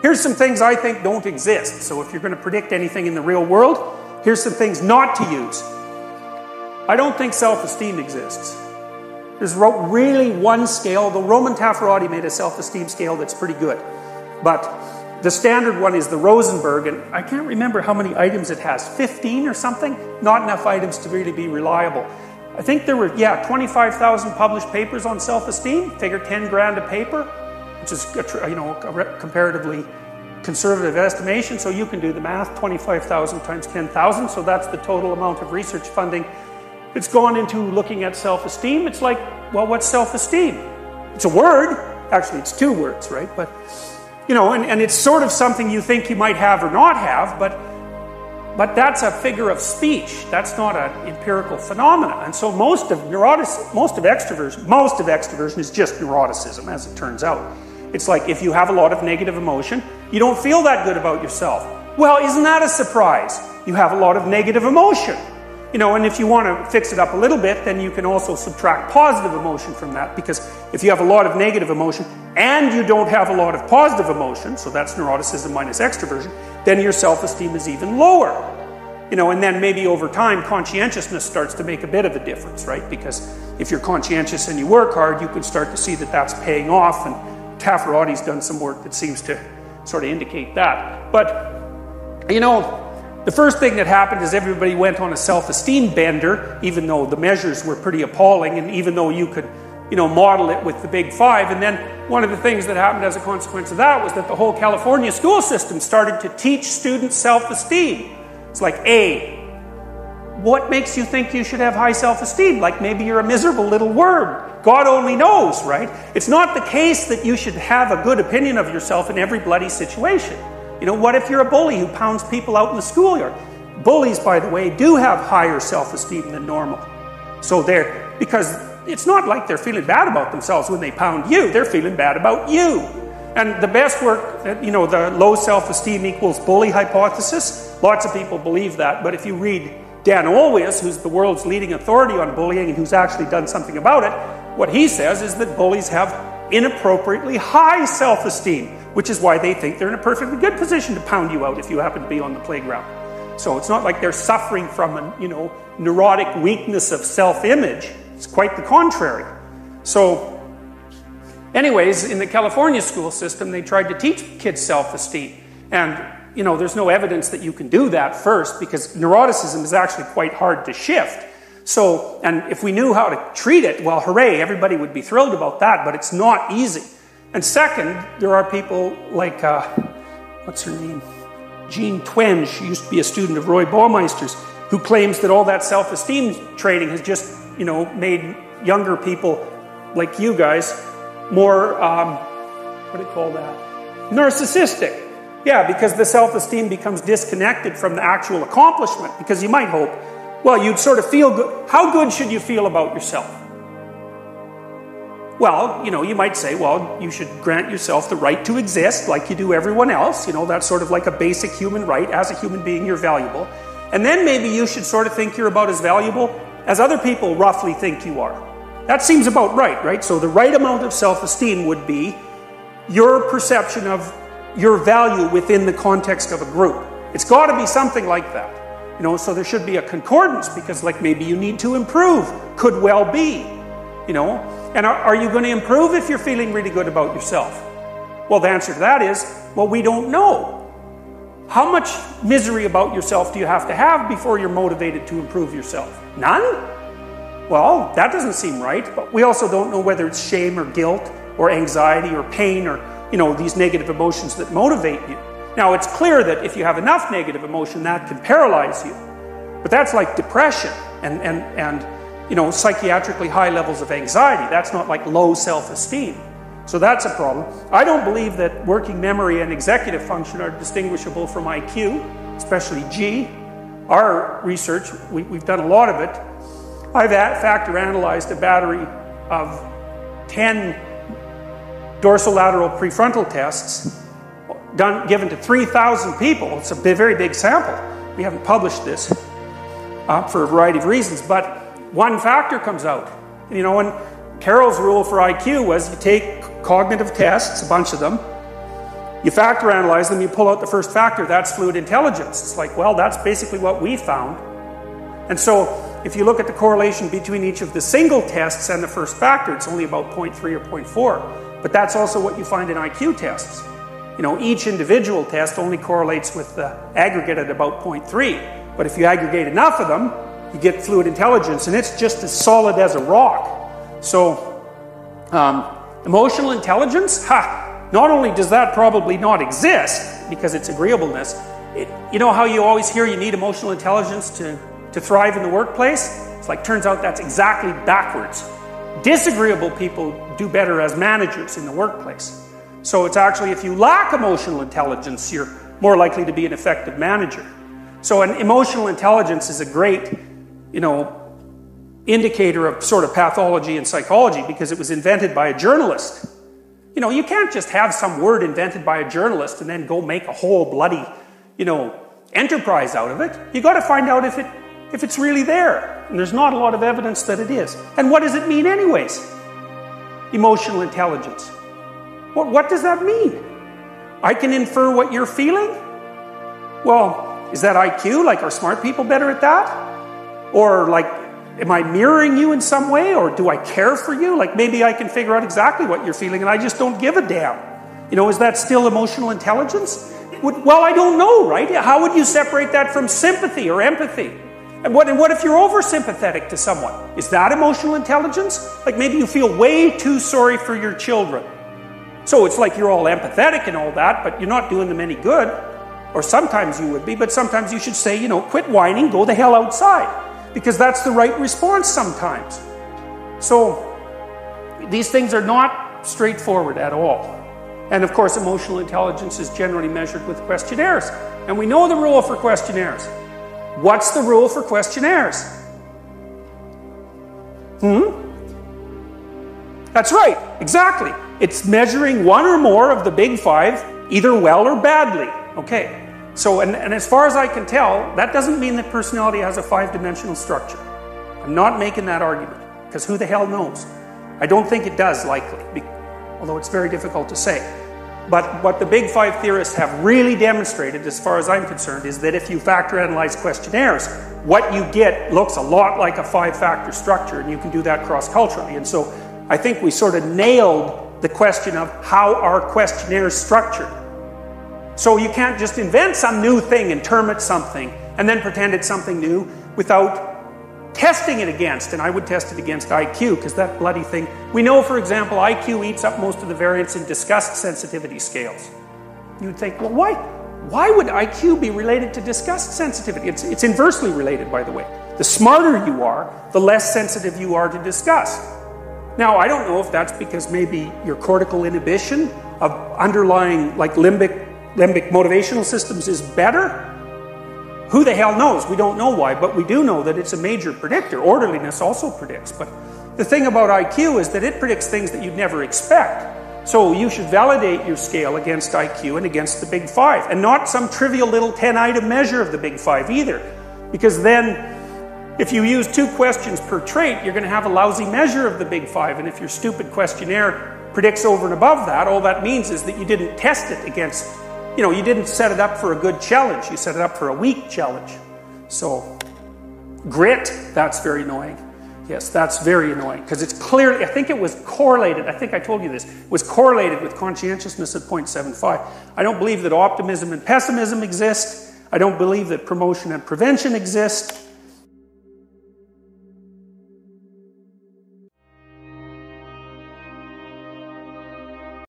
Here's some things I think don't exist. So if you're going to predict anything in the real world, here's some things not to use. I don't think self-esteem exists. There's really one scale. The Roman Taffarati made a self-esteem scale that's pretty good. But the standard one is the Rosenberg, and I can't remember how many items it has. 15 or something? Not enough items to really be reliable. I think there were, 25,000 published papers on self-esteem. Figure 10 grand a paper, which is a comparatively conservative estimation. So you can do the math, 25,000 times 10,000. So that's the total amount of research funding it's gone into looking at self-esteem. It's like, well, what's self-esteem? It's a word. Actually, it's two words, right? But, and it's sort of something you think you might have or not have, but that's a figure of speech. That's not an empirical phenomenon. And so most of extroversion is just neuroticism, as it turns out. It's like if you have a lot of negative emotion, you don't feel that good about yourself. Well, isn't that a surprise? You have a lot of negative emotion. And if you want to fix it up a little bit, then you can also subtract positive emotion from that, because if you have a lot of negative emotion and you don't have a lot of positive emotion, so that's neuroticism minus extroversion, then your self-esteem is even lower. And then maybe over time, conscientiousness starts to make a bit of a difference, right? Because if you're conscientious and you work hard, you can start to see that that's paying off, and Taffarati's done some work that seems to sort of indicate that. But, the first thing that happened is everybody went on a self-esteem bender, even though the measures were pretty appalling, and even though you could, model it with the big five. And then one of the things that happened as a consequence of that was that the whole California school system started to teach students self-esteem. It's like, what makes you think you should have high self-esteem? Like maybe you're a miserable little worm. God only knows, right? It's not the case that you should have a good opinion of yourself in every bloody situation. What if you're a bully who pounds people out in the schoolyard? Bullies, by the way, do have higher self-esteem than normal. So because it's not like they're feeling bad about themselves when they pound you, they're feeling bad about you. And the best work, the low self-esteem equals bully hypothesis, lots of people believe that. But if you read Dan Olweus, who's the world's leading authority on bullying and who's actually done something about it, what he says is that bullies have inappropriately high self-esteem, which is why they think they're in a perfectly good position to pound you out if you happen to be on the playground. So it's not like they're suffering from a, neurotic weakness of self-image. It's quite the contrary. So anyways, in the California school system, they tried to teach kids self-esteem. And, there's no evidence that you can do that first, because neuroticism is actually quite hard to shift. So, and if we knew how to treat it, well, hooray, everybody would be thrilled about that, but it's not easy. And second, there are people like, what's her name? Jean Twenge. She used to be a student of Roy Baumeister's, who claims that all that self-esteem training has just, made younger people like you guys more, what do you call that? Narcissistic. Yeah, because the self-esteem becomes disconnected from the actual accomplishment, because you might hope, well, you'd sort of feel good. How good should you feel about yourself? Well, you might say, well, you should grant yourself the right to exist like you do everyone else. That's sort of like a basic human right. As a human being, you're valuable. And then maybe you should sort of think you're about as valuable as other people roughly think you are. That seems about right? So the right amount of self-esteem would be your perception of your value within the context of a group. It's got to be something like that. So there should be a concordance, because like maybe you need to improve. Could well be. And are you going to improve if you're feeling really good about yourself? Well, the answer to that is, well, we don't know. How much misery about yourself do you have to have before you're motivated to improve yourself? None? Well, that doesn't seem right, but we also don't know whether it's shame or guilt or anxiety or pain or, these negative emotions that motivate you. Now, it's clear that if you have enough negative emotion, that can paralyze you. But that's like depression and psychiatrically high levels of anxiety. That's not like low self-esteem. So that's a problem. I don't believe that working memory and executive function are distinguishable from IQ, especially G. Our research, we've done a lot of it. I've factor analyzed a battery of 10 dorsolateral prefrontal tests given to 3,000 people. It's a very big sample. We haven't published this for a variety of reasons, but one factor comes out. And Carroll's rule for IQ was you take cognitive tests, a bunch of them, You factor analyze them, you pull out the first factor, that's fluid intelligence. It's like, well, that's basically what we found. And so, if you look at the correlation between each of the single tests and the first factor, it's only about 0.3 or 0.4. But that's also what you find in IQ tests. You know, each individual test only correlates with the aggregate at about 0.3. But if you aggregate enough of them, you get fluid intelligence, and it's just as solid as a rock. So, emotional intelligence, not only does that probably not exist, because it's agreeableness, you know how you always hear you need emotional intelligence to thrive in the workplace? It's like, turns out that's exactly backwards. Disagreeable people do better as managers in the workplace. So it's actually, if you lack emotional intelligence, you're more likely to be an effective manager. So an emotional intelligence is a great, indicator of sort of pathology and psychology, because it was invented by a journalist. You can't just have some word invented by a journalist and then go make a whole bloody, enterprise out of it. You got to find out if it's really there. And there's not a lot of evidence that it is. And what does it mean anyways? Emotional intelligence. What does that mean? I can infer what you're feeling? Well, is that IQ? Like, are smart people better at that? Or like, am I mirroring you in some way? Or do I care for you? Like, maybe I can figure out exactly what you're feeling and I just don't give a damn. Is that still emotional intelligence? Well, I don't know, right? How would you separate that from sympathy or empathy? And what if you're over-sympathetic to someone? Is that emotional intelligence? Like, maybe you feel way too sorry for your children. So it's like you're all empathetic and all that, but you're not doing them any good. Or sometimes you would be, but sometimes you should say, quit whining, go the hell outside. Because that's the right response sometimes. So these things are not straightforward at all. And of course, emotional intelligence is generally measured with questionnaires. And we know the rule for questionnaires. What's the rule for questionnaires? That's right, exactly. It's measuring one or more of the big five, either well or badly. Okay. So, and as far as I can tell, that doesn't mean that personality has a 5-dimensional structure. I'm not making that argument, because who the hell knows? I don't think it does, likely, although it's very difficult to say. But what the big five theorists have really demonstrated, as far as I'm concerned, is that if you factor analyze questionnaires, what you get looks a lot like a 5-factor structure, and you can do that cross-culturally. And so I think we sort of nailed the question of how are questionnaires structured. So you can't just invent some new thing and term it something and then pretend it's something new without testing it against. And I would test it against IQ, because that bloody thing. We know, for example, IQ eats up most of the variance in disgust sensitivity scales. You'd think, well, why would IQ be related to disgust sensitivity? It's inversely related, by the way. The smarter you are, the less sensitive you are to disgust. Now, I don't know if that's because maybe your cortical inhibition of underlying, like, limbic motivational systems is better. Who the hell knows? We don't know why, but we do know that it's a major predictor. Orderliness also predicts. But the thing about IQ is that it predicts things that you'd never expect. So you should validate your scale against IQ and against the big five, and not some trivial little 10-item measure of the big five either. Because then, if you use 2 questions per trait, you're going to have a lousy measure of the big five. And if your stupid questionnaire predicts over and above that, all that means is that you didn't test it against, you didn't set it up for a good challenge. You set it up for a weak challenge. So, grit, that's very annoying. Yes, that's very annoying. Because it's clearly, I think it was correlated, I think I told you this, it was correlated with conscientiousness at 0.75. I don't believe that optimism and pessimism exist. I don't believe that promotion and prevention exist.